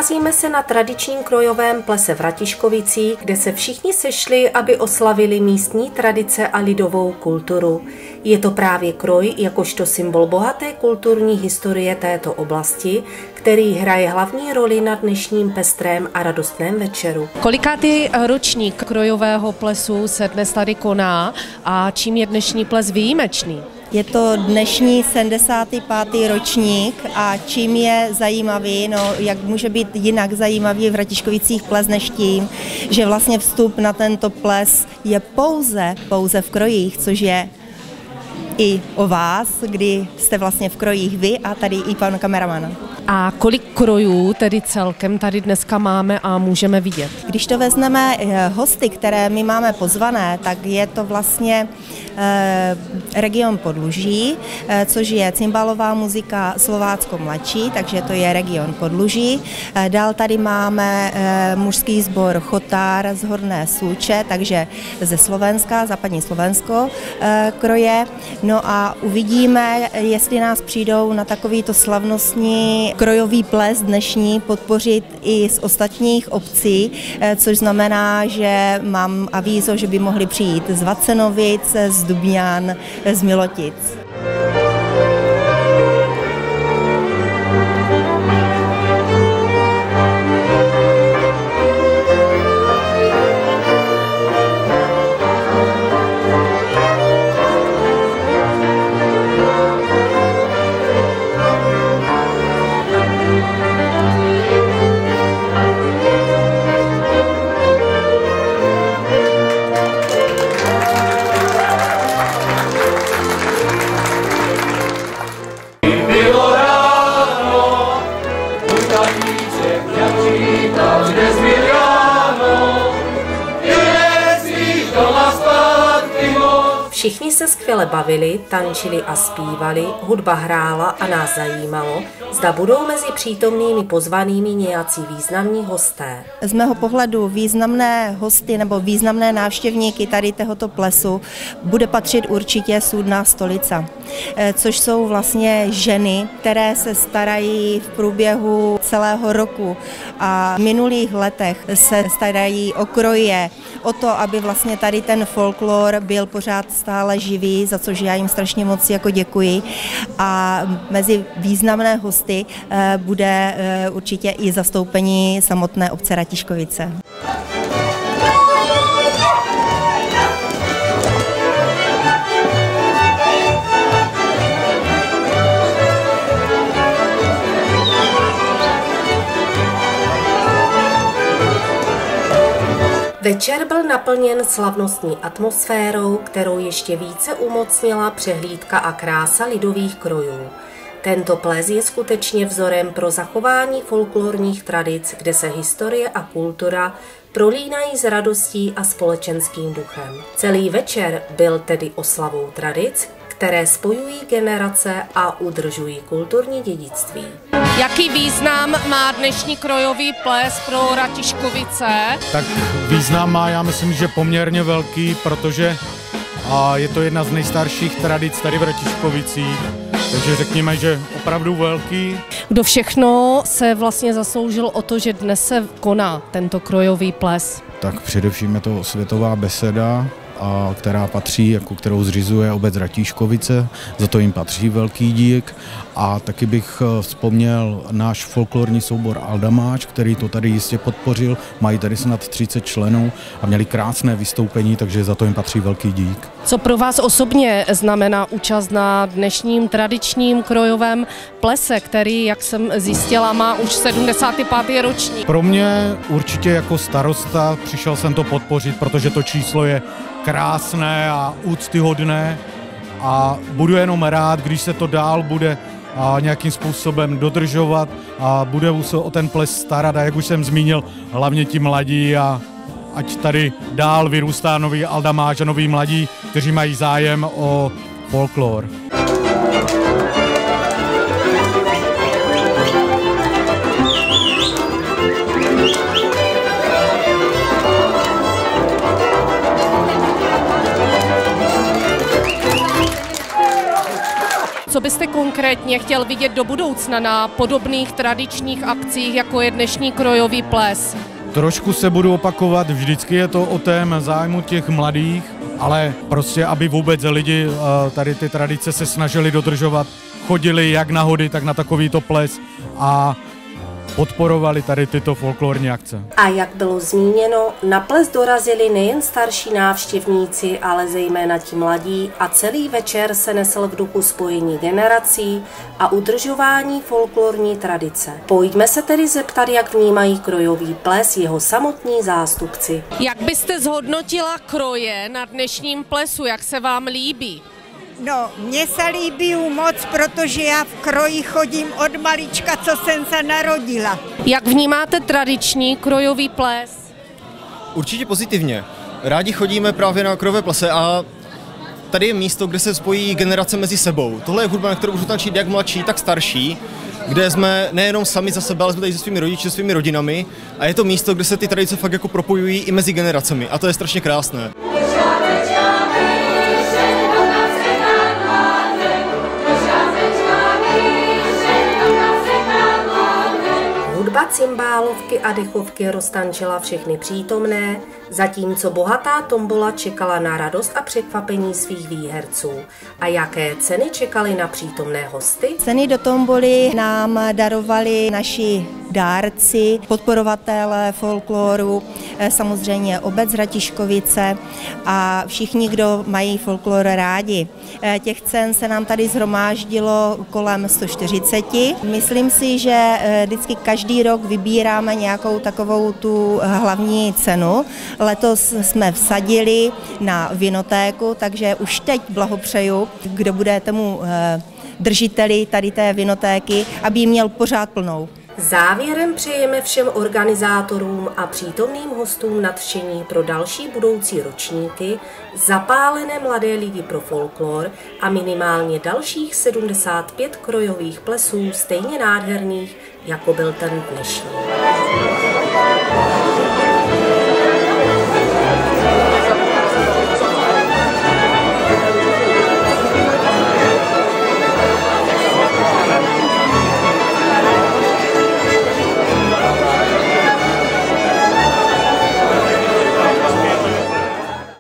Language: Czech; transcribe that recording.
Nacházíme se na tradičním krojovém plese v Ratiškovicích, kde se všichni sešli, aby oslavili místní tradice a lidovou kulturu. Je to právě kroj jakožto symbol bohaté kulturní historie této oblasti, který hraje hlavní roli na dnešním pestrém a radostném večeru. Kolikátý ročník krojového plesu se dnes tady koná a čím je dnešní ples výjimečný? Je to dnešní 75. ročník a čím je zajímavý, jak může být jinak zajímavý v Ratiškovicích ples než tím, že vlastně vstup na tento ples je pouze v krojích, což je i o vás, kdy jste vlastně v krojích vy a tady i pan kameraman. A kolik krojů tedy celkem tady dneska máme a můžeme vidět? Když to vezmeme hosty, které my máme pozvané, tak je to vlastně region Podluží, což je cymbalová muzika Slovácko mladší, takže to je region Podluží. Dál tady máme mužský sbor Chotár z Horné Sluče, takže ze Slovenska, západní Slovensko kroje. No a uvidíme, jestli nás přijdou na takovýto slavnostní krojový ples dnešní podpořit i z ostatních obcí, což znamená, že mám avízo, že by mohli přijít z Vacenovic, z Dubňan, z Milotic. Všichni se skvěle bavili, tančili a zpívali, hudba hrála a nás zajímalo, zda budou mezi přítomnými pozvanými nějací významní hosté. Z mého pohledu významné hosty nebo významné návštěvníky tady tohoto plesu bude patřit určitě Sudná stolica, což jsou vlastně ženy, které se starají v průběhu celého roku a v minulých letech se starají o kroje, o to, aby vlastně tady ten folklor byl pořád stále živý, za což já jim strašně moc děkuji. A mezi významné hosty bude určitě i zastoupení samotné obce Ratiškovice. Večer byl naplněn slavnostní atmosférou, kterou ještě více umocnila přehlídka a krása lidových krojů. Tento ples je skutečně vzorem pro zachování folklorních tradic, kde se historie a kultura prolínají s radostí a společenským duchem. Celý večer byl tedy oslavou tradic, které spojují generace a udržují kulturní dědictví. Jaký význam má dnešní krojový ples pro Ratiškovice? Tak význam má, já myslím, že poměrně velký, protože je to jedna z nejstarších tradic tady v Ratiškovicích, takže řekněme, že opravdu velký. Kdo všechno se vlastně zasloužil o to, že dnes se koná tento krojový ples? Tak především je to Světová beseda, která patří, kterou zřizuje obec Ratiškovice, za to jim patří velký dík. A taky bych vzpomněl náš folklorní soubor Aldamáč, který to tady jistě podpořil, mají tady snad 30 členů a měli krásné vystoupení, takže za to jim patří velký dík. Co pro vás osobně znamená účast na dnešním tradičním krojovém plese, který, jak jsem zjistila, má už 75. ročník? Pro mě určitě jako starosta přišel jsem to podpořit, protože to číslo je krásné a úctyhodné a budu jenom rád, když se to dál bude nějakým způsobem dodržovat a bude se o ten ples starat a jak už jsem zmínil, hlavně ti mladí a ať tady dál vyrůstá nový Aldamáč a noví mladí, kteří mají zájem o folklor. Co byste konkrétně chtěl vidět do budoucna na podobných tradičních akcích, jako je dnešní krojový ples? Trošku se budu opakovat, vždycky je to o tém zájmu těch mladých, ale prostě, aby vůbec lidi tady ty tradice se snažili dodržovat, chodili jak na hody, tak na takovýto ples a podporovali tady tyto folklorní akce. A jak bylo zmíněno, na ples dorazili nejen starší návštěvníci, ale zejména ti mladí a celý večer se nesl v duchu spojení generací a udržování folklorní tradice. Pojďme se tedy zeptat, jak vnímají krojový ples jeho samotní zástupci. Jak byste zhodnotila kroje na dnešním plesu, jak se vám líbí? No, mně se líbí moc, protože já v kroji chodím od malička, co jsem se narodila. Jak vnímáte tradiční krojový ples? Určitě pozitivně. Rádi chodíme právě na krojové plese a tady je místo, kde se spojí generace mezi sebou. Tohle je hudba, na kterou můžou tančit jak mladší, tak starší, kde jsme nejenom sami za sebe, ale jsme tady se svými rodiči, se svými rodinami a je to místo, kde se ty tradice fakt jako propojují i mezi generacemi a to je strašně krásné. Hudba cymbálovky a dechovky roztančila všechny přítomné, zatímco bohatá tombola čekala na radost a překvapení svých výherců. A jaké ceny čekaly na přítomné hosty? Ceny do tomboly nám darovali naši dárci, podporovatelé folkloru, samozřejmě obec Hratiškovice a všichni, kdo mají folklor rádi. Těch cen se nám tady shromáždilo kolem 140. Myslím si, že vždycky každý rok vybíráme nějakou takovou tu hlavní cenu. Letos jsme vsadili na vinotéku, takže už teď blahopřeju, kdo bude tomu držiteli tady té vinotéky, aby ji měl pořád plnou. Závěrem přejeme všem organizátorům a přítomným hostům nadšení pro další budoucí ročníky, zapálené mladé lidi pro folklor a minimálně dalších 75 krojových plesů stejně nádherných, jako byl ten dnešní.